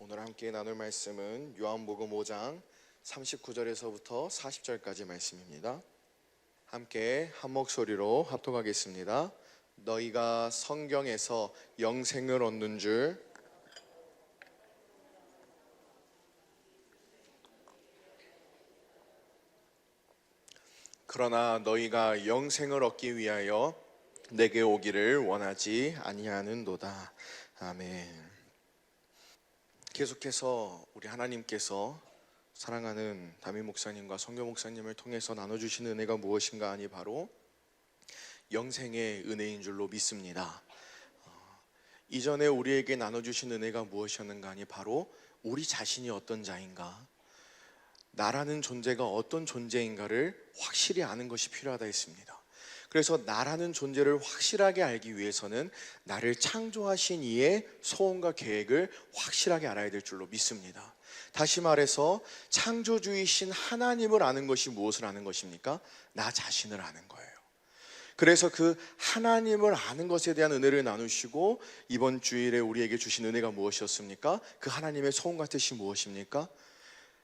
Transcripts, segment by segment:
오늘 함께 나눌 말씀은 요한복음 5장 39절에서부터 40절까지 말씀입니다. 함께 한 목소리로 합독하겠습니다. 너희가 성경에서 영생을 얻는 줄 그러나 너희가 영생을 얻기 위하여 내게 오기를 원하지 아니하는도다. 아멘. 계속해서 우리 하나님께서 사랑하는 담임 목사님과 성교 목사님을 통해서 나눠주신 은혜가 무엇인가 하니 바로 영생의 은혜인 줄로 믿습니다. 이전에 우리에게 나눠주신 은혜가 무엇이었는가 하니 바로 우리 자신이 어떤 자인가, 나라는 존재가 어떤 존재인가를 확실히 아는 것이 필요하다 했습니다. 그래서 나라는 존재를 확실하게 알기 위해서는 나를 창조하신 이의 소원과 계획을 확실하게 알아야 될 줄로 믿습니다. 다시 말해서 창조주이신 하나님을 아는 것이 무엇을 아는 것입니까? 나 자신을 아는 거예요. 그래서 그 하나님을 아는 것에 대한 은혜를 나누시고 이번 주일에 우리에게 주신 은혜가 무엇이었습니까? 그 하나님의 소원과 뜻이 무엇입니까?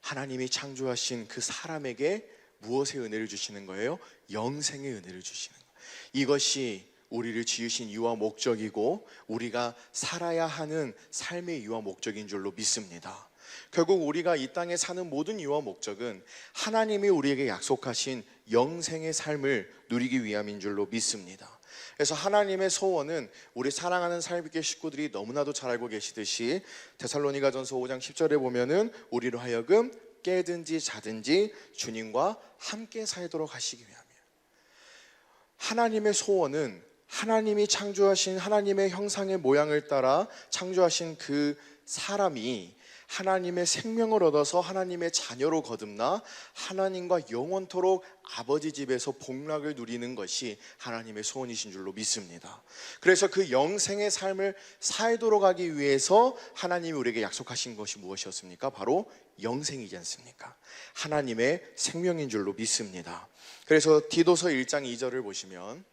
하나님이 창조하신 그 사람에게 무엇의 은혜를 주시는 거예요? 영생의 은혜를 주시는 거예요. 이것이 우리를 지으신 이유와 목적이고 우리가 살아야 하는 삶의 이유와 목적인 줄로 믿습니다. 결국 우리가 이 땅에 사는 모든 이유와 목적은 하나님이 우리에게 약속하신 영생의 삶을 누리기 위함인 줄로 믿습니다. 그래서 하나님의 소원은 우리 사랑하는 살비교 식구들이 너무나도 잘 알고 계시듯이 데살로니가전서 5장 10절에 보면은 우리로 하여금 깨든지 자든지 주님과 함께 살도록 하시기 위함이에요. 하나님의 소원은 하나님이 창조하신 하나님의 형상의 모양을 따라 창조하신 그 사람이 하나님의 생명을 얻어서 하나님의 자녀로 거듭나 하나님과 영원토록 아버지 집에서 복락을 누리는 것이 하나님의 소원이신 줄로 믿습니다. 그래서 그 영생의 삶을 살도록 하기 위해서 하나님이 우리에게 약속하신 것이 무엇이었습니까? 바로 영생이지 않습니까? 하나님의 생명인 줄로 믿습니다. 그래서 디도서 1장 2절을 보시면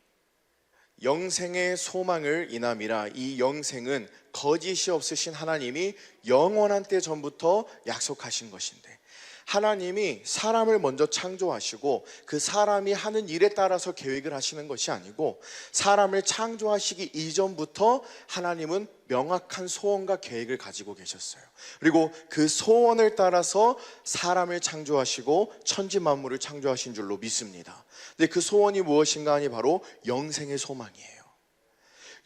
영생의 소망을 인함이라. 이 영생은 거짓이 없으신 하나님이 영원한 때 전부터 약속하신 것인데, 하나님이 사람을 먼저 창조하시고 그 사람이 하는 일에 따라서 계획을 하시는 것이 아니고 사람을 창조하시기 이전부터 하나님은 명확한 소원과 계획을 가지고 계셨어요. 그리고 그 소원을 따라서 사람을 창조하시고 천지 만물을 창조하신 줄로 믿습니다. 근데 그 소원이 무엇인가 하니 바로 영생의 소망이에요.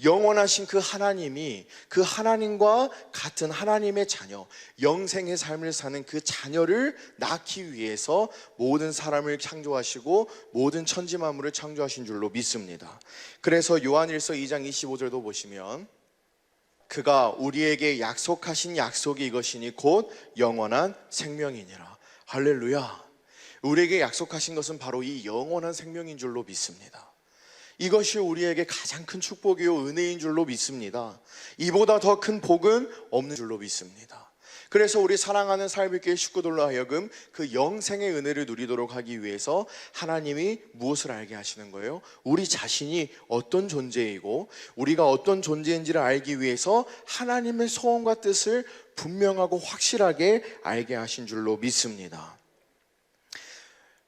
영원하신 그 하나님이 그 하나님과 같은 하나님의 자녀, 영생의 삶을 사는 그 자녀를 낳기 위해서 모든 사람을 창조하시고 모든 천지 만물을 창조하신 줄로 믿습니다. 그래서 요한일서 2장 25절도 보시면 그가 우리에게 약속하신 약속이 이것이니 곧 영원한 생명이니라. 할렐루야. 우리에게 약속하신 것은 바로 이 영원한 생명인 줄로 믿습니다. 이것이 우리에게 가장 큰 축복이요 은혜인 줄로 믿습니다. 이보다 더 큰 복은 없는 줄로 믿습니다. 그래서 우리 사랑하는 살비교회 식구들로 하여금 그 영생의 은혜를 누리도록 하기 위해서 하나님이 무엇을 알게 하시는 거예요? 우리 자신이 어떤 존재이고 우리가 어떤 존재인지를 알기 위해서 하나님의 소원과 뜻을 분명하고 확실하게 알게 하신 줄로 믿습니다.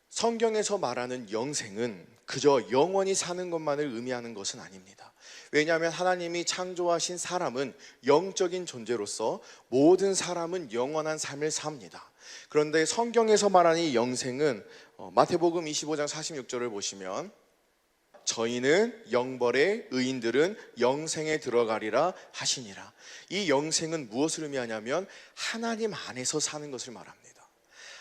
성경에서 말하는 영생은 그저 영원히 사는 것만을 의미하는 것은 아닙니다. 왜냐하면 하나님이 창조하신 사람은 영적인 존재로서 모든 사람은 영원한 삶을 삽니다. 그런데 성경에서 말하는 이 영생은 마태복음 25장 46절을 보시면 저희는 영벌의 의인들은 영생에 들어가리라 하시니라. 이 영생은 무엇을 의미하냐면 하나님 안에서 사는 것을 말합니다.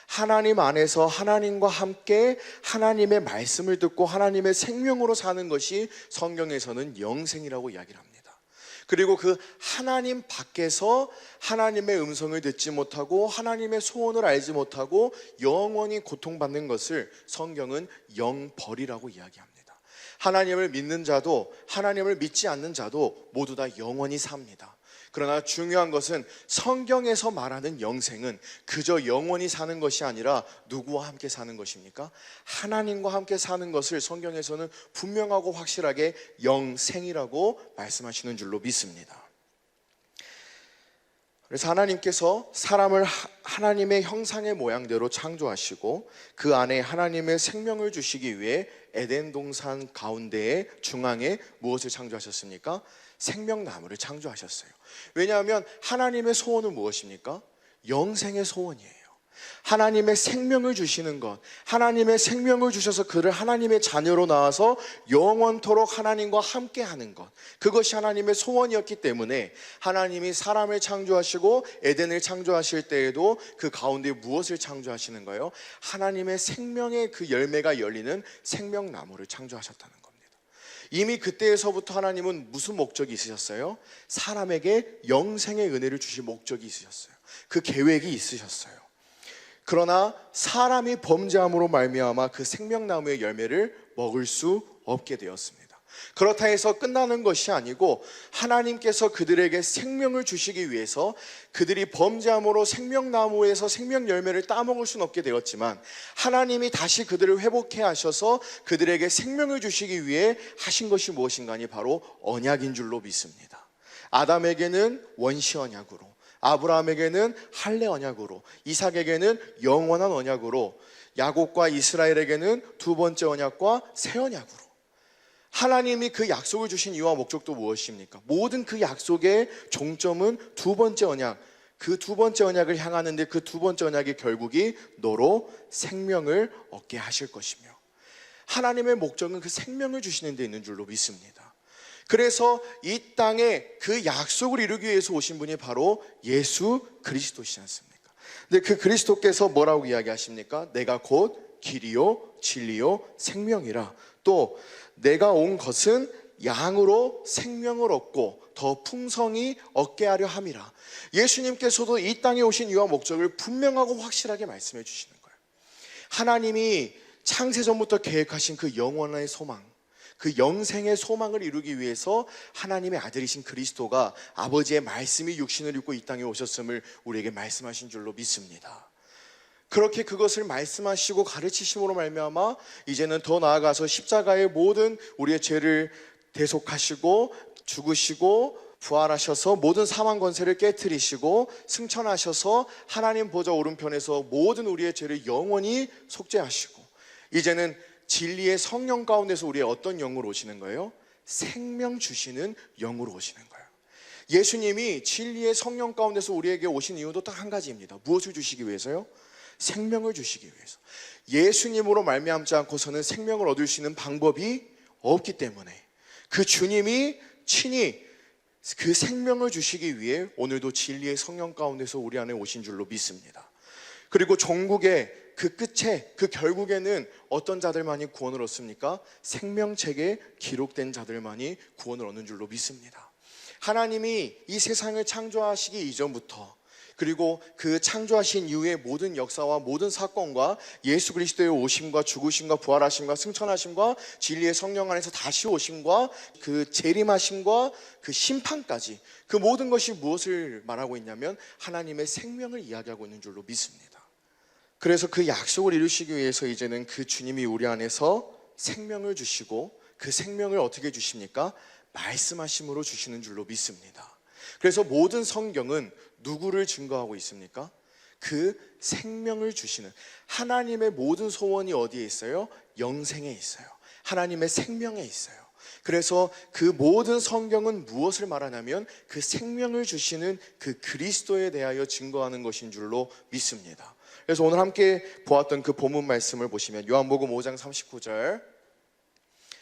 하나님 안에서 하나님과 함께 하나님의 말씀을 듣고 하나님의 생명으로 사는 것이 성경에서는 영생이라고 이야기를 합니다. 그리고 그 하나님 밖에서 하나님의 음성을 듣지 못하고 하나님의 소원을 알지 못하고 영원히 고통받는 것을 성경은 영벌이라고 이야기합니다. 하나님을 믿는 자도 하나님을 믿지 않는 자도 모두 다 영원히 삽니다. 그러나 중요한 것은 성경에서 말하는 영생은 그저 영원히 사는 것이 아니라 누구와 함께 사는 것입니까? 하나님과 함께 사는 것을 성경에서는 분명하고 확실하게 영생이라고 말씀하시는 줄로 믿습니다. 그래서 하나님께서 사람을 하나님의 형상의 모양대로 창조하시고 그 안에 하나님의 생명을 주시기 위해 에덴 동산 가운데에 중앙에 무엇을 창조하셨습니까? 생명나무를 창조하셨어요. 왜냐하면 하나님의 소원은 무엇입니까? 영생의 소원이에요. 하나님의 생명을 주시는 것, 하나님의 생명을 주셔서 그를 하나님의 자녀로 낳아서 영원토록 하나님과 함께 하는 것, 그것이 하나님의 소원이었기 때문에 하나님이 사람을 창조하시고 에덴을 창조하실 때에도 그 가운데 무엇을 창조하시는 거예요? 하나님의 생명의 그 열매가 열리는 생명나무를 창조하셨다는 겁니다. 이미 그때에서부터 하나님은 무슨 목적이 있으셨어요? 사람에게 영생의 은혜를 주실 목적이 있으셨어요. 그 계획이 있으셨어요. 그러나 사람이 범죄함으로 말미암아 그 생명나무의 열매를 먹을 수 없게 되었습니다. 그렇다 해서 끝나는 것이 아니고 하나님께서 그들에게 생명을 주시기 위해서 그들이 범죄함으로 생명나무에서 생명 열매를 따먹을 수는 없게 되었지만 하나님이 다시 그들을 회복해 하셔서 그들에게 생명을 주시기 위해 하신 것이 무엇인가니 바로 언약인 줄로 믿습니다. 아담에게는 원시 언약으로, 아브라함에게는 할례 언약으로, 이삭에게는 영원한 언약으로, 야곱과 이스라엘에게는 두 번째 언약과 새 언약으로 하나님이 그 약속을 주신 이유와 목적도 무엇입니까? 모든 그 약속의 종점은 두 번째 언약, 그 두 번째 언약을 향하는데 그 두 번째 언약의 결국이 너로 생명을 얻게 하실 것이며 하나님의 목적은 그 생명을 주시는 데 있는 줄로 믿습니다. 그래서 이 땅에 그 약속을 이루기 위해서 오신 분이 바로 예수 그리스도시지 않습니까? 근데 그 그리스도께서 뭐라고 이야기하십니까? 내가 곧 길이요 진리요 생명이라. 또 내가 온 것은 양으로 생명을 얻고 더 풍성히 얻게 하려 함이라. 예수님께서도 이 땅에 오신 이유와 목적을 분명하고 확실하게 말씀해 주시는 거예요. 하나님이 창세전부터 계획하신 그 영원의 소망, 그 영생의 소망을 이루기 위해서 하나님의 아들이신 그리스도가 아버지의 말씀이 육신을 입고 이 땅에 오셨음을 우리에게 말씀하신 줄로 믿습니다. 그렇게 그것을 말씀하시고 가르치심으로 말미암아 이제는 더 나아가서 십자가의 모든 우리의 죄를 대속하시고 죽으시고 부활하셔서 모든 사망 권세를 깨트리시고 승천하셔서 하나님 보좌 오른편에서 모든 우리의 죄를 영원히 속죄하시고 이제는 진리의 성령 가운데서 우리의 어떤 영으로 오시는 거예요? 생명 주시는 영으로 오시는 거예요. 예수님이 진리의 성령 가운데서 우리에게 오신 이유도 딱 한 가지입니다. 무엇을 주시기 위해서요? 생명을 주시기 위해서. 예수님으로 말미암지 않고서는 생명을 얻을 수 있는 방법이 없기 때문에 그 주님이 친히 그 생명을 주시기 위해 오늘도 진리의 성령 가운데서 우리 안에 오신 줄로 믿습니다. 그리고 종국의 그 끝에 그 결국에는 어떤 자들만이 구원을 얻습니까? 생명책에 기록된 자들만이 구원을 얻는 줄로 믿습니다. 하나님이 이 세상을 창조하시기 이전부터 그리고 그 창조하신 이후의 모든 역사와 모든 사건과 예수 그리스도의 오심과 죽으심과 부활하심과 승천하심과 진리의 성령 안에서 다시 오심과 그 재림하심과 그 심판까지 그 모든 것이 무엇을 말하고 있냐면 하나님의 생명을 이야기하고 있는 줄로 믿습니다. 그래서 그 약속을 이루시기 위해서 이제는 그 주님이 우리 안에서 생명을 주시고 그 생명을 어떻게 주십니까? 말씀하심으로 주시는 줄로 믿습니다. 그래서 모든 성경은 누구를 증거하고 있습니까? 그 생명을 주시는 하나님의 모든 소원이 어디에 있어요? 영생에 있어요. 하나님의 생명에 있어요. 그래서 그 모든 성경은 무엇을 말하냐면 그 생명을 주시는 그 그리스도에 대하여 증거하는 것인 줄로 믿습니다. 그래서 오늘 함께 보았던 그 본문 말씀을 보시면 요한복음 5장 39절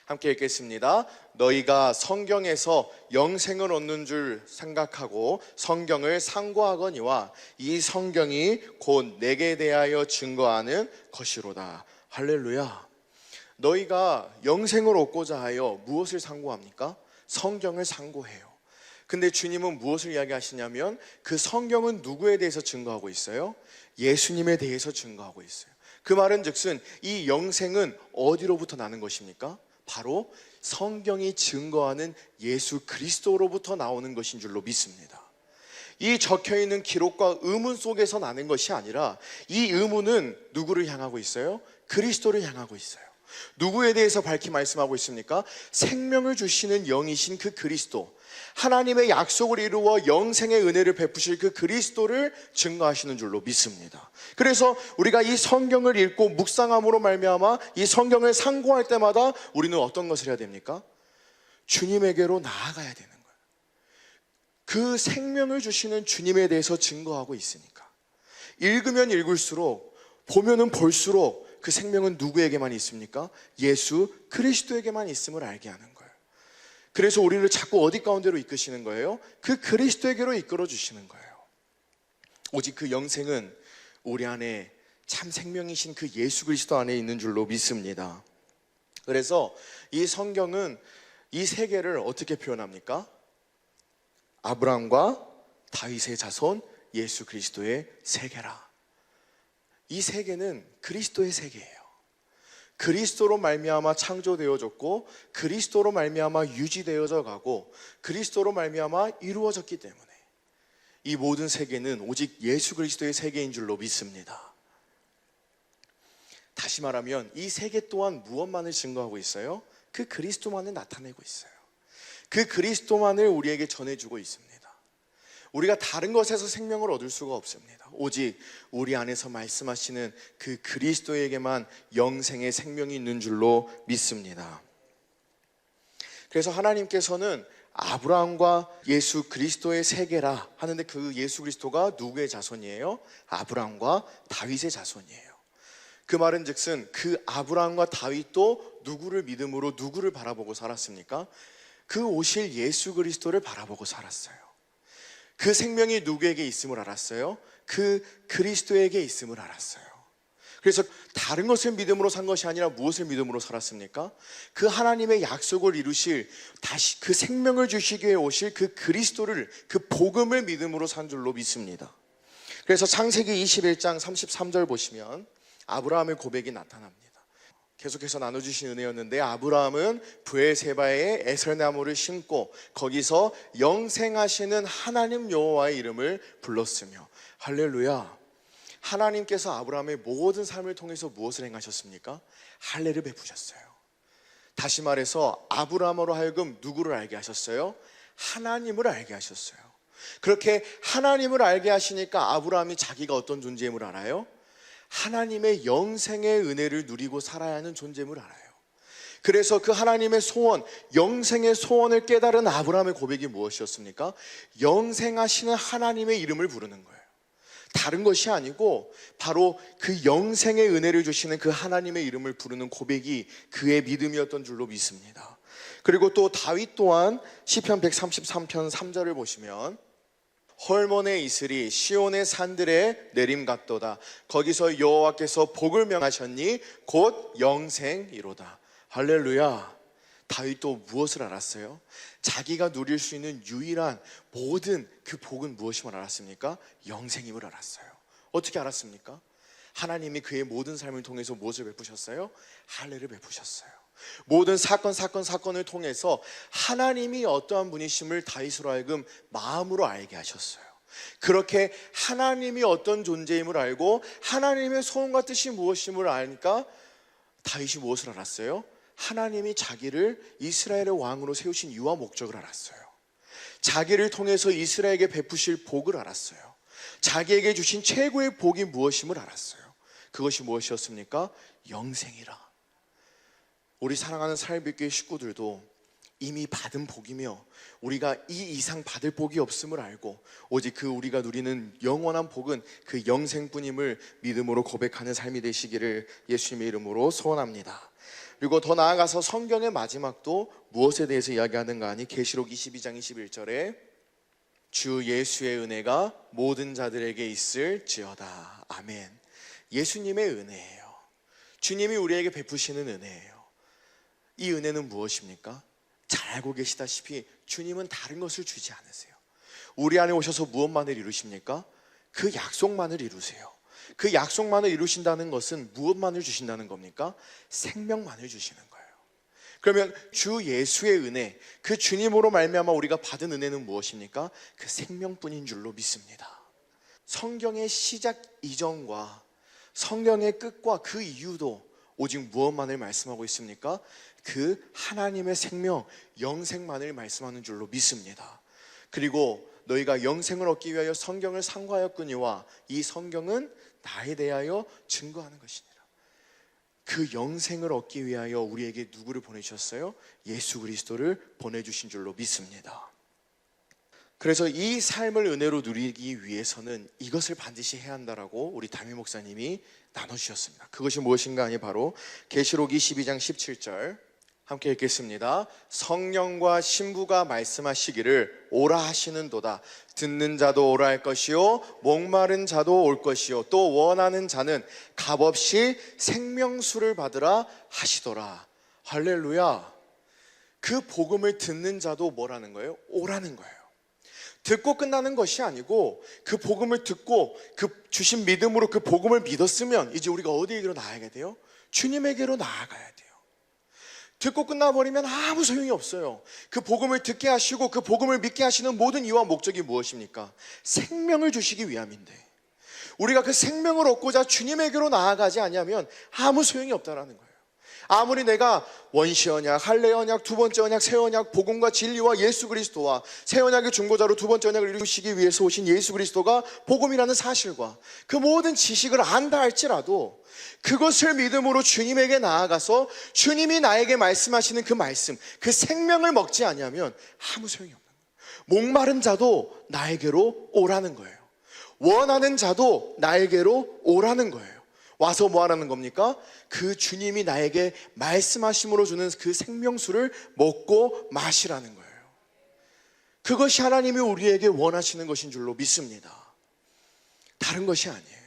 함께 읽겠습니다. 너희가 성경에서 영생을 얻는 줄 생각하고 성경을 상고하거니와 이 성경이 곧 내게 대하여 증거하는 것이로다. 할렐루야. 너희가 영생을 얻고자 하여 무엇을 상고합니까? 성경을 상고해요. 근데 주님은 무엇을 이야기하시냐면 그 성경은 누구에 대해서 증거하고 있어요? 예수님에 대해서 증거하고 있어요. 그 말은 즉슨 이 영생은 어디로부터 나는 것입니까? 바로 성경이 증거하는 예수 그리스도로부터 나오는 것인 줄로 믿습니다. 이 적혀있는 기록과 의문 속에서 나는 것이 아니라 이 의문은 누구를 향하고 있어요? 그리스도를 향하고 있어요. 누구에 대해서 밝히 말씀하고 있습니까? 생명을 주시는 영이신 그 그리스도, 하나님의 약속을 이루어 영생의 은혜를 베푸실 그 그리스도를 증거하시는 줄로 믿습니다. 그래서 우리가 이 성경을 읽고 묵상함으로 말미암아 이 성경을 상고할 때마다 우리는 어떤 것을 해야 됩니까? 주님에게로 나아가야 되는 거예요. 그 생명을 주시는 주님에 대해서 증거하고 있으니까. 읽으면 읽을수록, 보면은 볼수록 그 생명은 누구에게만 있습니까? 예수 그리스도에게만 있음을 알게 하는 거예요. 그래서 우리를 자꾸 어디 가운데로 이끄시는 거예요? 그 그리스도에게로 이끌어 주시는 거예요. 오직 그 영생은 우리 안에 참 생명이신 그 예수 그리스도 안에 있는 줄로 믿습니다. 그래서 이 성경은 이 세계를 어떻게 표현합니까? 아브라함과 다윗의 자손 예수 그리스도의 세계라. 이 세계는 그리스도의 세계예요. 그리스도로 말미암아 창조되어졌고, 그리스도로 말미암아 유지되어져 가고, 그리스도로 말미암아 이루어졌기 때문에 이 모든 세계는 오직 예수 그리스도의 세계인 줄로 믿습니다. 다시 말하면 이 세계 또한 무엇만을 증거하고 있어요? 그 그리스도만을 나타내고 있어요. 그 그리스도만을 우리에게 전해주고 있습니다. 우리가 다른 것에서 생명을 얻을 수가 없습니다. 오직 우리 안에서 말씀하시는 그 그리스도에게만 영생의 생명이 있는 줄로 믿습니다. 그래서 하나님께서는 아브라함과 예수 그리스도의 세계라 하는데, 그 예수 그리스도가 누구의 자손이에요? 아브라함과 다윗의 자손이에요. 그 말은 즉슨 그 아브라함과 다윗도 누구를 믿음으로 누구를 바라보고 살았습니까? 그 오실 예수 그리스도를 바라보고 살았어요. 그 생명이 누구에게 있음을 알았어요? 그 그리스도에게 있음을 알았어요. 그래서 다른 것을 믿음으로 산 것이 아니라 무엇을 믿음으로 살았습니까? 그 하나님의 약속을 이루실, 다시 그 생명을 주시기 위해 오실 그 그리스도를, 그 복음을 믿음으로 산 줄로 믿습니다. 그래서 창세기 21장 33절 보시면 아브라함의 고백이 나타납니다. 계속해서 나눠주신 은혜였는데, 아브라함은 브엘세바에 에설나무를 심고 거기서 영생하시는 하나님 여호와의 이름을 불렀으며. 할렐루야. 하나님께서 아브라함의 모든 삶을 통해서 무엇을 행하셨습니까? 할례를 베푸셨어요. 다시 말해서 아브라함으로 하여금 누구를 알게 하셨어요? 하나님을 알게 하셨어요. 그렇게 하나님을 알게 하시니까 아브라함이 자기가 어떤 존재임을 알아요? 하나님의 영생의 은혜를 누리고 살아야 하는 존재임을 알아요. 그래서 그 하나님의 소원, 영생의 소원을 깨달은 아브라함의 고백이 무엇이었습니까? 영생하시는 하나님의 이름을 부르는 거예요. 다른 것이 아니고 바로 그 영생의 은혜를 주시는 그 하나님의 이름을 부르는 고백이 그의 믿음이었던 줄로 믿습니다. 그리고 또 다윗 또한 시편 133편 3절을 보시면, 헐몬의 이슬이 시온의 산들에 내림 같도다. 거기서 여호와께서 복을 명하셨니 곧 영생이로다. 할렐루야. 다윗도 무엇을 알았어요? 자기가 누릴 수 있는 유일한 모든 그 복은 무엇임을 알았습니까? 영생임을 알았어요. 어떻게 알았습니까? 하나님이 그의 모든 삶을 통해서 무엇을 베푸셨어요? 할례를 베푸셨어요. 모든 사건을 통해서 하나님이 어떠한 분이심을 다윗으로 하여금 마음으로 알게 하셨어요. 그렇게 하나님이 어떤 존재임을 알고 하나님의 소원과 뜻이 무엇임을 아니까 다윗이 무엇을 알았어요? 하나님이 자기를 이스라엘의 왕으로 세우신 이유와 목적을 알았어요. 자기를 통해서 이스라엘에게 베푸실 복을 알았어요. 자기에게 주신 최고의 복이 무엇임을 알았어요. 그것이 무엇이었습니까? 영생이라. 우리 사랑하는 사랑빛교회 식구들도 이미 받은 복이며 우리가 이 이상 받을 복이 없음을 알고 오직 그 우리가 누리는 영원한 복은 그 영생뿐임을 믿음으로 고백하는 삶이 되시기를 예수님의 이름으로 소원합니다. 그리고 더 나아가서 성경의 마지막도 무엇에 대해서 이야기하는가 하니, 계시록 22장 21절에 주 예수의 은혜가 모든 자들에게 있을지어다. 아멘. 예수님의 은혜예요. 주님이 우리에게 베푸시는 은혜예요. 이 은혜는 무엇입니까? 잘 알고 계시다시피 주님은 다른 것을 주지 않으세요. 우리 안에 오셔서 무엇만을 이루십니까? 그 약속만을 이루세요. 그 약속만을 이루신다는 것은 무엇만을 주신다는 겁니까? 생명만을 주시는 거예요. 그러면 주 예수의 은혜, 그 주님으로 말미암아 우리가 받은 은혜는 무엇입니까? 그 생명뿐인 줄로 믿습니다. 성경의 시작 이전과 성경의 끝과 그 이유도 오직 무엇만을 말씀하고 있습니까? 그 하나님의 생명, 영생만을 말씀하는 줄로 믿습니다. 그리고 너희가 영생을 얻기 위하여 성경을 상고하였거니와 이 성경은 나에 대하여 증거하는 것이니라. 그 영생을 얻기 위하여 우리에게 누구를 보내주셨어요? 예수 그리스도를 보내주신 줄로 믿습니다. 그래서 이 삶을 은혜로 누리기 위해서는 이것을 반드시 해야 한다라고 우리 담임 목사님이 나눠주셨습니다. 그것이 무엇인가 하니 바로 계시록 22장 17절 함께 읽겠습니다. 성령과 신부가 말씀하시기를 오라 하시는도다. 듣는 자도 오라 할 것이요 목마른 자도 올 것이요 또 원하는 자는 값없이 생명수를 받으라 하시더라. 할렐루야. 그 복음을 듣는 자도 뭐라는 거예요? 오라는 거예요. 듣고 끝나는 것이 아니고 그 복음을 듣고 그 주신 믿음으로 그 복음을 믿었으면 이제 우리가 어디에게로 나아가야 돼요? 주님에게로 나아가야 돼요. 듣고 끝나버리면 아무 소용이 없어요. 그 복음을 듣게 하시고 그 복음을 믿게 하시는 모든 이유와 목적이 무엇입니까? 생명을 주시기 위함인데 우리가 그 생명을 얻고자 주님에게로 나아가지 않으면 아무 소용이 없다라는 거예요. 아무리 내가 원시 언약, 할례 언약, 두 번째 언약, 새 언약, 복음과 진리와 예수 그리스도와 새 언약의 중보자로 두 번째 언약을 이루시기 위해서 오신 예수 그리스도가 복음이라는 사실과 그 모든 지식을 안다 할지라도 그것을 믿음으로 주님에게 나아가서 주님이 나에게 말씀하시는 그 말씀, 그 생명을 먹지 않으면 아무 소용이 없는 거예요. 목마른 자도 나에게로 오라는 거예요. 원하는 자도 나에게로 오라는 거예요. 와서 뭐 하라는 겁니까? 그 주님이 나에게 말씀하심으로 주는 그 생명수를 먹고 마시라는 거예요. 그것이 하나님이 우리에게 원하시는 것인 줄로 믿습니다. 다른 것이 아니에요.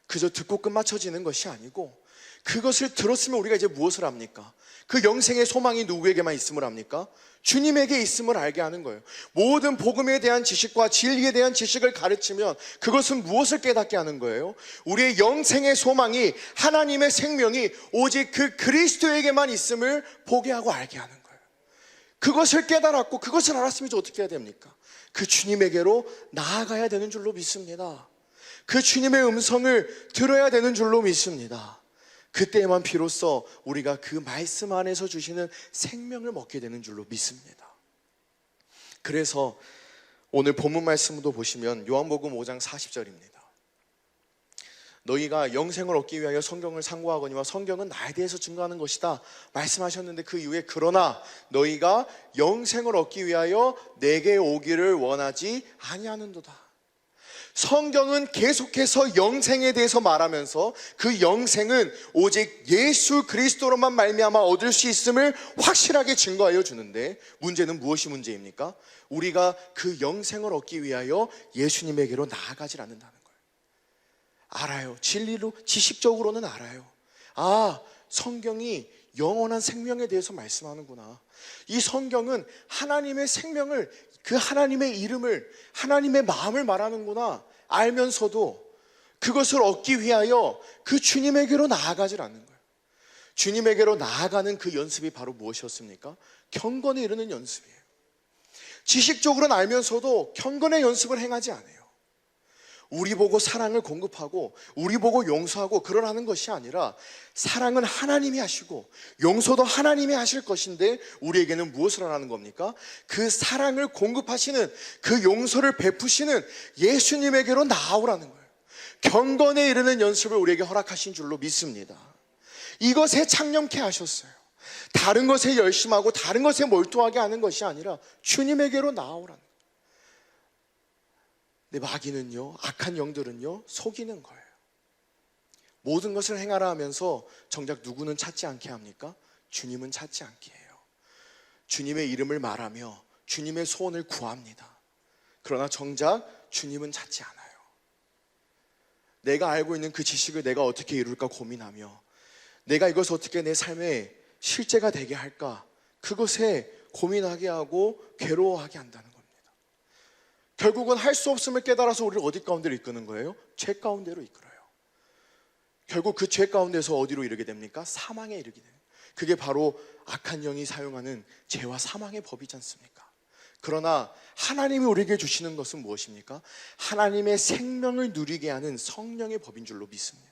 그저 듣고 끝마쳐지는 것이 아니고 그것을 들었으면 우리가 이제 무엇을 합니까? 그 영생의 소망이 누구에게만 있음을 합니까? 주님에게 있음을 알게 하는 거예요. 모든 복음에 대한 지식과 진리에 대한 지식을 가르치면 그것은 무엇을 깨닫게 하는 거예요? 우리의 영생의 소망이 하나님의 생명이 오직 그 그리스도에게만 있음을 보게 하고 알게 하는 거예요. 그것을 깨달았고 그것을 알았으면 이제 어떻게 해야 됩니까? 그 주님에게로 나아가야 되는 줄로 믿습니다. 그 주님의 음성을 들어야 되는 줄로 믿습니다. 그때에만 비로소 우리가 그 말씀 안에서 주시는 생명을 먹게 되는 줄로 믿습니다. 그래서 오늘 본문 말씀도 보시면 요한복음 5장 40절입니다. 너희가 영생을 얻기 위하여 성경을 상고하거니와 성경은 나에 대해서 증거하는 것이다 말씀하셨는데 그 이후에 그러나 너희가 영생을 얻기 위하여 내게 오기를 원하지 아니하는도다. 성경은 계속해서 영생에 대해서 말하면서 그 영생은 오직 예수 그리스도로만 말미암아 얻을 수 있음을 확실하게 증거하여 주는데 문제는 무엇이 문제입니까? 우리가 그 영생을 얻기 위하여 예수님에게로 나아가질 않는다는 거예요. 알아요. 진리로 지식적으로는 알아요. 아, 성경이 영원한 생명에 대해서 말씀하는구나. 이 성경은 하나님의 생명을 그 하나님의 이름을 하나님의 마음을 말하는구나 알면서도 그것을 얻기 위하여 그 주님에게로 나아가질 않는 거예요. 주님에게로 나아가는 그 연습이 바로 무엇이었습니까? 경건에 이르는 연습이에요. 지식적으로는 알면서도 경건의 연습을 행하지 않아요. 우리 보고 사랑을 공급하고 우리 보고 용서하고 그러라는 것이 아니라 사랑은 하나님이 하시고 용서도 하나님이 하실 것인데 우리에게는 무엇을 하라는 겁니까? 그 사랑을 공급하시는 그 용서를 베푸시는 예수님에게로 나아오라는 거예요. 경건에 이르는 연습을 우리에게 허락하신 줄로 믿습니다. 이것에 창념케 하셨어요. 다른 것에 열심하고 다른 것에 몰두하게 하는 것이 아니라 주님에게로 나아오라는 거예요. 근데 마귀는요, 악한 영들은요 속이는 거예요. 모든 것을 행하라 하면서 정작 누구는 찾지 않게 합니까? 주님은 찾지 않게 해요. 주님의 이름을 말하며 주님의 소원을 구합니다. 그러나 정작 주님은 찾지 않아요. 내가 알고 있는 그 지식을 내가 어떻게 이룰까 고민하며 내가 이것을 어떻게 내 삶의 실제가 되게 할까, 그것에 고민하게 하고 괴로워하게 한다는 겁니다. 결국은 할 수 없음을 깨달아서 우리를 어디 가운데로 이끄는 거예요? 죄 가운데로 이끌어요. 결국 그 죄 가운데서 어디로 이르게 됩니까? 사망에 이르게 돼요. 그게 바로 악한 영이 사용하는 죄와 사망의 법이지 않습니까? 그러나 하나님이 우리에게 주시는 것은 무엇입니까? 하나님의 생명을 누리게 하는 성령의 법인 줄로 믿습니다.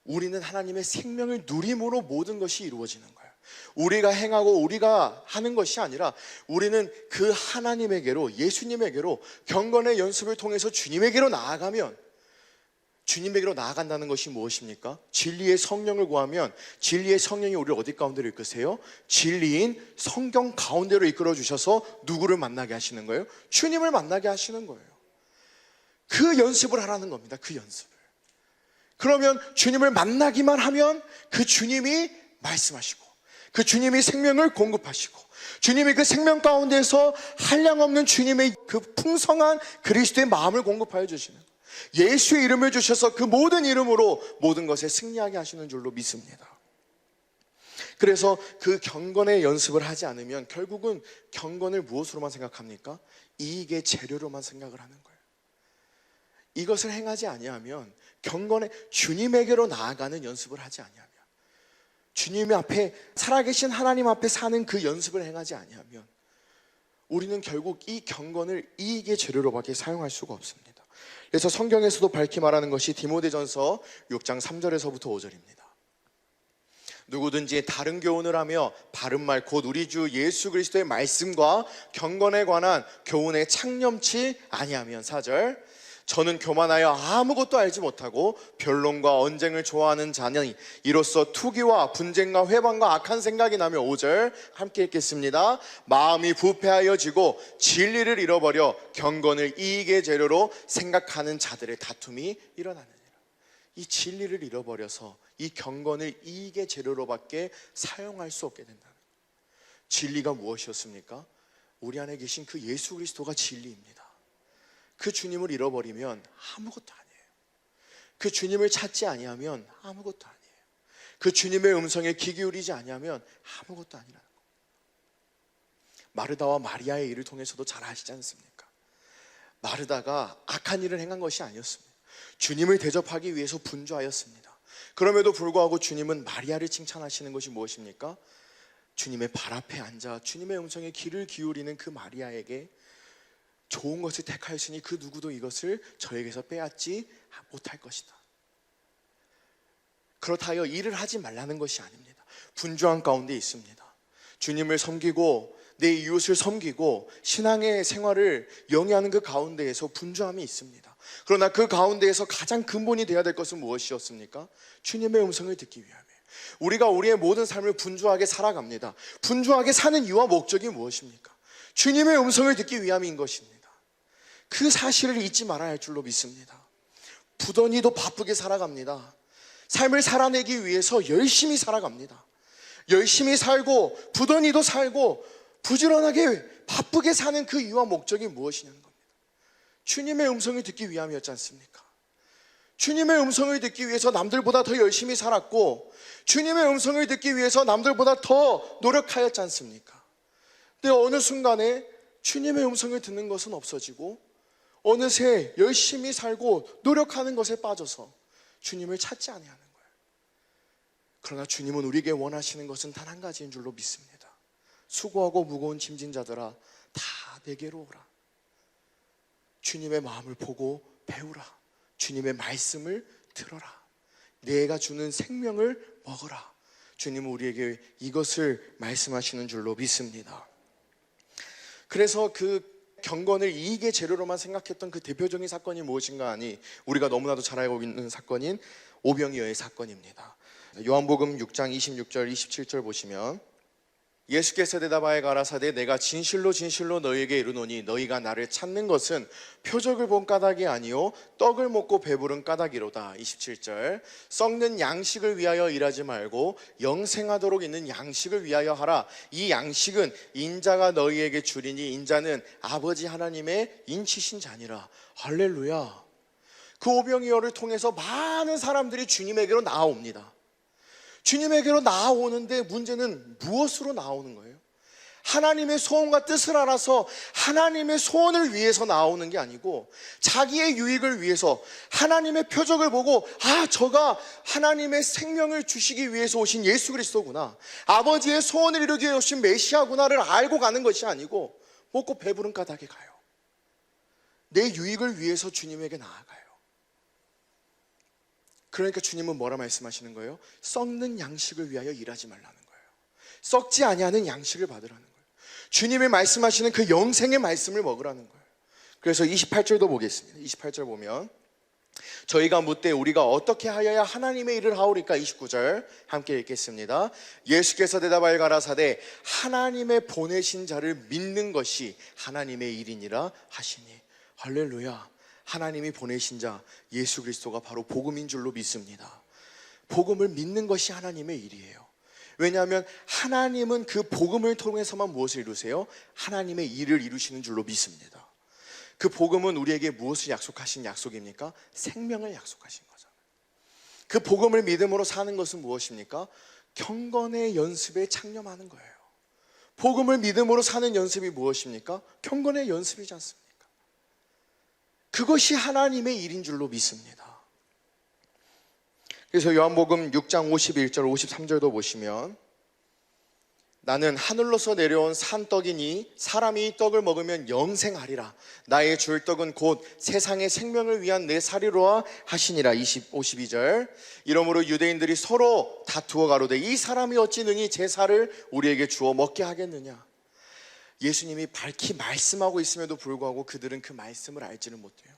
우리는 하나님의 생명을 누림으로 모든 것이 이루어지는 거예요. 우리가 행하고 우리가 하는 것이 아니라 우리는 그 하나님에게로, 예수님에게로 경건의 연습을 통해서 주님에게로 나아가면, 주님에게로 나아간다는 것이 무엇입니까? 진리의 성령을 구하면 진리의 성령이 우리를 어디 가운데로 이끄세요? 진리인 성경 가운데로 이끌어 주셔서 누구를 만나게 하시는 거예요? 주님을 만나게 하시는 거예요. 그 연습을 하라는 겁니다. 그 연습을. 그러면 주님을 만나기만 하면 그 주님이 말씀하시고, 그 주님이 생명을 공급하시고, 주님이 그 생명 가운데서 한량없는 주님의 그 풍성한 그리스도의 마음을 공급하여 주시는, 예수의 이름을 주셔서 그 모든 이름으로 모든 것에 승리하게 하시는 줄로 믿습니다. 그래서 그 경건의 연습을 하지 않으면 결국은 경건을 무엇으로만 생각합니까? 이익의 재료로만 생각을 하는 거예요. 이것을 행하지 아니하면, 경건의 주님에게로 나아가는 연습을 하지 아니하면, 주님 앞에, 살아계신 하나님 앞에 사는 그 연습을 행하지 아니하면 우리는 결국 이 경건을 이익의 재료로밖에 사용할 수가 없습니다. 그래서 성경에서도 밝히 말하는 것이 디모데전서 6장 3절에서부터 5절입니다. 누구든지 다른 교훈을 하며 바른 말 곧 우리 주 예수 그리스도의 말씀과 경건에 관한 교훈에 창념치 아니하면, 4절, 저는 교만하여 아무것도 알지 못하고 변론과 언쟁을 좋아하는 자니 이로써 투기와 분쟁과 회방과 악한 생각이 나며, 5절 함께 읽겠습니다. 마음이 부패하여지고 진리를 잃어버려 경건을 이익의 재료로 생각하는 자들의 다툼이 일어나느니라. 이 진리를 잃어버려서 이 경건을 이익의 재료로밖에 사용할 수 없게 된다는 거예요. 진리가 무엇이었습니까? 우리 안에 계신 그 예수 그리스도가 진리입니다. 그 주님을 잃어버리면 아무것도 아니에요. 그 주님을 찾지 아니하면 아무것도 아니에요. 그 주님의 음성에 귀 기울이지 아니하면 아무것도 아니라는 거예요. 마르다와 마리아의 일을 통해서도 잘 아시지 않습니까? 마르다가 악한 일을 행한 것이 아니었습니다. 주님을 대접하기 위해서 분주하였습니다. 그럼에도 불구하고 주님은 마리아를 칭찬하시는 것이 무엇입니까? 주님의 발 앞에 앉아 주님의 음성에 귀를 기울이는 그 마리아에게 좋은 것을 택하였으니 그 누구도 이것을 저에게서 빼앗지 못할 것이다. 그렇다 하여 일을 하지 말라는 것이 아닙니다. 분주한 가운데 있습니다. 주님을 섬기고 내 이웃을 섬기고 신앙의 생활을 영위하는 그 가운데에서 분주함이 있습니다. 그러나 그 가운데에서 가장 근본이 되어야 될 것은 무엇이었습니까? 주님의 음성을 듣기 위함이에요. 우리가 우리의 모든 삶을 분주하게 살아갑니다. 분주하게 사는 이유와 목적이 무엇입니까? 주님의 음성을 듣기 위함인 것입니다. 그 사실을 잊지 말아야 할 줄로 믿습니다. 부더니도 바쁘게 살아갑니다. 삶을 살아내기 위해서 열심히 살아갑니다. 열심히 살고 부더니도 살고 부지런하게 바쁘게 사는 그 이유와 목적이 무엇이냐는 겁니다. 주님의 음성을 듣기 위함이었지 않습니까? 주님의 음성을 듣기 위해서 남들보다 더 열심히 살았고, 주님의 음성을 듣기 위해서 남들보다 더 노력하였지 않습니까? 근데 어느 순간에 주님의 음성을 듣는 것은 없어지고 어느새 열심히 살고 노력하는 것에 빠져서 주님을 찾지 아니하는 거예요. 그러나 주님은 우리에게 원하시는 것은 단 한 가지인 줄로 믿습니다. 수고하고 무거운 짐진 자들아 다 내게로 오라. 주님의 마음을 보고 배우라. 주님의 말씀을 들어라. 내가 주는 생명을 먹어라. 주님은 우리에게 이것을 말씀하시는 줄로 믿습니다. 그래서 그 경건을 이익의 재료로만 생각했던 그 대표적인 사건이 무엇인가 하니, 우리가 너무나도 잘 알고 있는 사건인 오병이어의 사건입니다. 요한복음 6장 26절 27절 보시면, 예수께서 대답하여 가라사대 내가 진실로 진실로 너희에게 이르노니 너희가 나를 찾는 것은 표적을 본 까닭이 아니요 떡을 먹고 배부른 까닭이로다. 27절 썩는 양식을 위하여 일하지 말고 영생하도록 있는 양식을 위하여 하라. 이 양식은 인자가 너희에게 주리니 인자는 아버지 하나님의 인치신 자니라. 할렐루야. 그 오병이어를 통해서 많은 사람들이 주님에게로 나아옵니다. 주님에게로 나아오는데 문제는 무엇으로 나오는 거예요? 하나님의 소원과 뜻을 알아서 하나님의 소원을 위해서 나오는 게 아니고 자기의 유익을 위해서, 하나님의 표적을 보고 저가 하나님의 생명을 주시기 위해서 오신 예수 그리스도구나, 아버지의 소원을 이루기 위해 오신 메시아구나를 알고 가는 것이 아니고 먹고 배부른 까닭에 가요. 내 유익을 위해서 주님에게 나아가요. 그러니까 주님은 뭐라 말씀하시는 거예요? 썩는 양식을 위하여 일하지 말라는 거예요. 썩지 아니하는 양식을 받으라는 거예요. 주님이 말씀하시는 그 영생의 말씀을 먹으라는 거예요. 그래서 28절도 보겠습니다. 28절 보면 저희가 묻되 우리가 어떻게 하여야 하나님의 일을 하오리까? 29절 함께 읽겠습니다. 예수께서 대답하여 가라사대 하나님의 보내신 자를 믿는 것이 하나님의 일이니라 하시니. 할렐루야. 하나님이 보내신 자 예수 그리스도가 바로 복음인 줄로 믿습니다. 복음을 믿는 것이 하나님의 일이에요. 왜냐하면 하나님은 그 복음을 통해서만 무엇을 이루세요? 하나님의 일을 이루시는 줄로 믿습니다. 그 복음은 우리에게 무엇을 약속하신 약속입니까? 생명을 약속하신 거잖아요. 그 복음을 믿음으로 사는 것은 무엇입니까? 경건의 연습에 창념하는 거예요. 복음을 믿음으로 사는 연습이 무엇입니까? 경건의 연습이지 않습니까? 그것이 하나님의 일인 줄로 믿습니다. 그래서 요한복음 6장 51절 53절도 보시면 나는 하늘로서 내려온 산떡이니 사람이 이 떡을 먹으면 영생하리라. 나의 줄 떡은 곧 세상의 생명을 위한 내 살이로라 하시니라. 52절 이러므로 유대인들이 서로 다투어 가로되 이 사람이 어찌 능히 제 살을 우리에게 주어 먹게 하겠느냐. 예수님이 밝히 말씀하고 있음에도 불구하고 그들은 그 말씀을 알지는 못해요.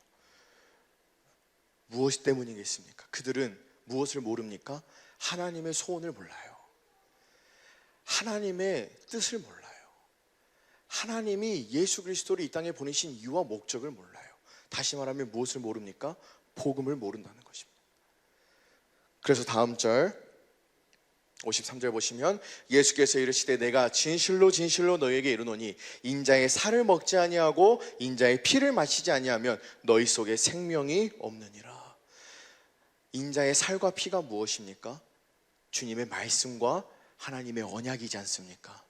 무엇 때문이겠습니까? 그들은 무엇을 모릅니까? 하나님의 소원을 몰라요. 하나님의 뜻을 몰라요. 하나님이 예수 그리스도를 이 땅에 보내신 이유와 목적을 몰라요. 다시 말하면 무엇을 모릅니까? 복음을 모른다는 것입니다. 그래서 다음 절 53절 보시면 예수께서 이르시되 내가 진실로 진실로 너희에게 이르노니 인자의 살을 먹지 아니하고 인자의 피를 마시지 아니하면 너희 속에 생명이 없느니라. 인자의 살과 피가 무엇입니까? 주님의 말씀과 하나님의 언약이지 않습니까?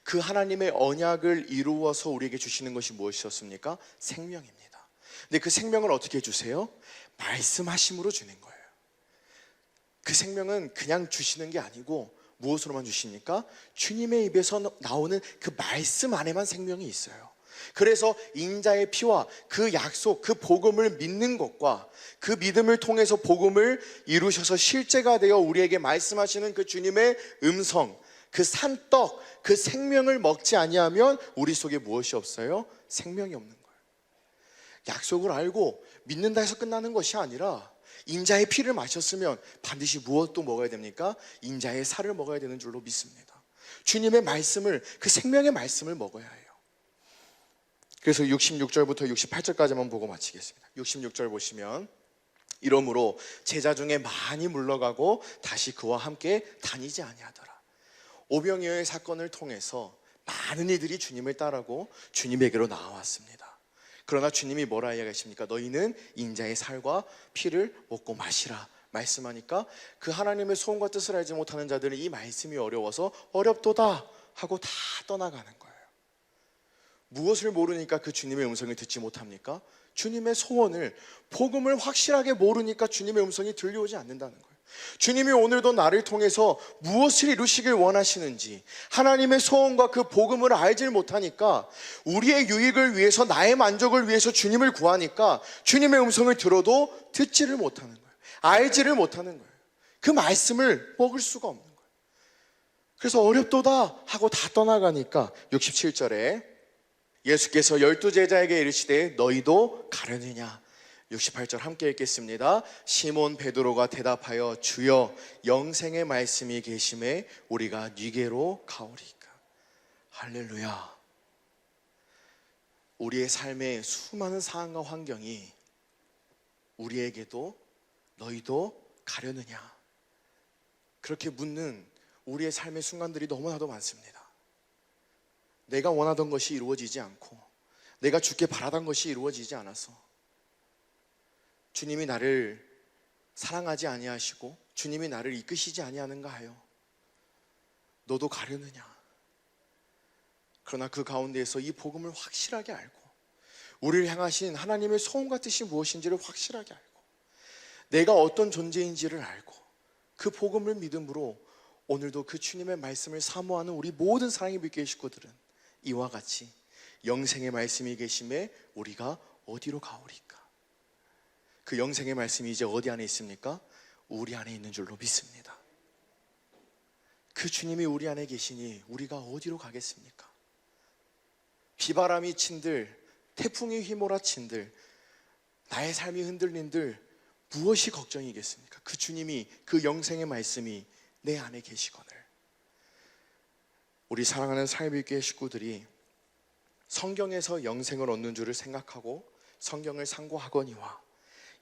그 하나님의 언약을 이루어서 우리에게 주시는 것이 무엇이었습니까? 생명입니다. 근데 그 생명을 어떻게 주세요? 말씀하심으로 주는 거예요. 그 생명은 그냥 주시는 게 아니고 무엇으로만 주십니까? 주님의 입에서 나오는 그 말씀 안에만 생명이 있어요. 그래서 인자의 피와 그 약속, 그 복음을 믿는 것과 그 믿음을 통해서 복음을 이루셔서 실제가 되어 우리에게 말씀하시는 그 주님의 음성, 그 산떡, 그 생명을 먹지 아니하면 우리 속에 무엇이 없어요? 생명이 없는 거예요. 약속을 알고 믿는다 해서 끝나는 것이 아니라 인자의 피를 마셨으면 반드시 무엇도 먹어야 됩니까? 인자의 살을 먹어야 되는 줄로 믿습니다. 주님의 말씀을, 그 생명의 말씀을 먹어야 해요. 그래서 66절부터 68절까지만 보고 마치겠습니다. 66절 보시면 이러므로 제자 중에 많이 물러가고 다시 그와 함께 다니지 아니하더라. 오병이어의 사건을 통해서 많은 이들이 주님을 따르고 주님에게로 나와왔습니다. 그러나 주님이 뭐라 이야기하십니까? 너희는 인자의 살과 피를 먹고 마시라 말씀하니까 그 하나님의 소원과 뜻을 알지 못하는 자들은 이 말씀이 어려워서 어렵도다 하고 다 떠나가는 거예요. 무엇을 모르니까 그 주님의 음성을 듣지 못합니까? 주님의 소원을, 복음을 확실하게 모르니까 주님의 음성이 들려오지 않는다는 거예요. 주님이 오늘도 나를 통해서 무엇을 이루시길 원하시는지, 하나님의 소원과 그 복음을 알질 못하니까 우리의 유익을 위해서, 나의 만족을 위해서 주님을 구하니까 주님의 음성을 들어도 듣지를 못하는 거예요. 알지를 못하는 거예요. 그 말씀을 먹을 수가 없는 거예요. 그래서 어렵도다 하고 다 떠나가니까 67절에 예수께서 12제자에게 이르시되 너희도 가려느냐. 68절 함께 읽겠습니다. 시몬 베드로가 대답하여 주여 영생의 말씀이 계심에 우리가 네게로 가오리까. 할렐루야. 우리의 삶의 수많은 상황과 환경이 우리에게도 너희도 가려느냐 그렇게 묻는 우리의 삶의 순간들이 너무나도 많습니다. 내가 원하던 것이 이루어지지 않고 내가 주께 바라던 것이 이루어지지 않아서 주님이 나를 사랑하지 아니하시고 주님이 나를 이끄시지 아니하는가 하여 너도 가려느냐. 그러나 그 가운데에서 이 복음을 확실하게 알고 우리를 향하신 하나님의 소원과 뜻이 무엇인지를 확실하게 알고 내가 어떤 존재인지를 알고 그 복음을 믿음으로 오늘도 그 주님의 말씀을 사모하는 우리 모든 사랑의 믿게 식구들은 이와 같이 영생의 말씀이 계심에 우리가 어디로 가오리까. 그 영생의 말씀이 이제 어디 안에 있습니까? 우리 안에 있는 줄로 믿습니다. 그 주님이 우리 안에 계시니 우리가 어디로 가겠습니까? 비바람이 친들, 태풍이 휘몰아친들, 나의 삶이 흔들린들 무엇이 걱정이겠습니까? 그 주님이, 그 영생의 말씀이 내 안에 계시거늘. 우리 사랑하는 사회비교회 식구들이 성경에서 영생을 얻는 줄을 생각하고 성경을 상고하거니와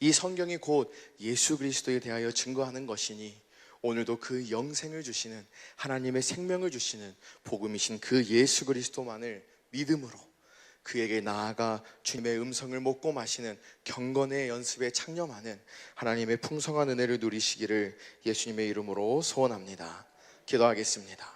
이 성경이 곧 예수 그리스도에 대하여 증거하는 것이니 오늘도 그 영생을 주시는, 하나님의 생명을 주시는 복음이신 그 예수 그리스도만을 믿음으로 그에게 나아가 주님의 음성을 먹고 마시는 경건의 연습에 창념하는 하나님의 풍성한 은혜를 누리시기를 예수님의 이름으로 소원합니다. 기도하겠습니다.